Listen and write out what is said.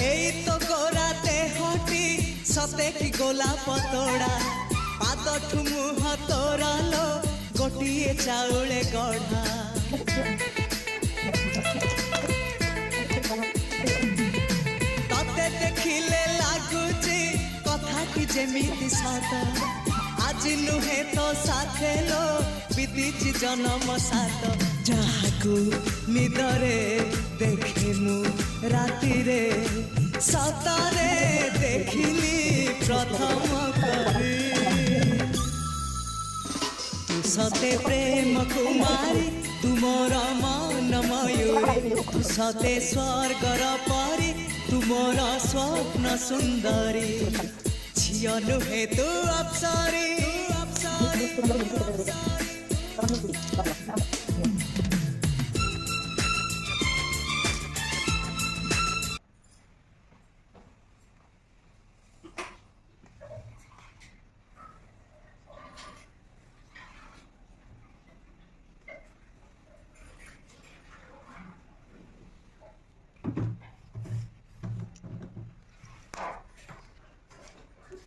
এই তো গোরাতে হটি সতে কি গোলাপ তোড়া পাদঠু মুহ তোরালো গোটিয়ে চাউলে গড়া ততে দেখিলে লাগুছি কথাটি যেমিতি সত আজি নুহে তো সাথে লো বিদিছি জনম সাত যাহাকু নিদরে দেখে মু রাতিরে সতরে দেখিলি প্রথম করে তু সতে প্রেম কুমারী তুমর মন ময়ূরী তু সতে স্বর্গর পরি তুমর স্বপ্ন সুন্দরী ঝিও নুহে তু অপ্সরী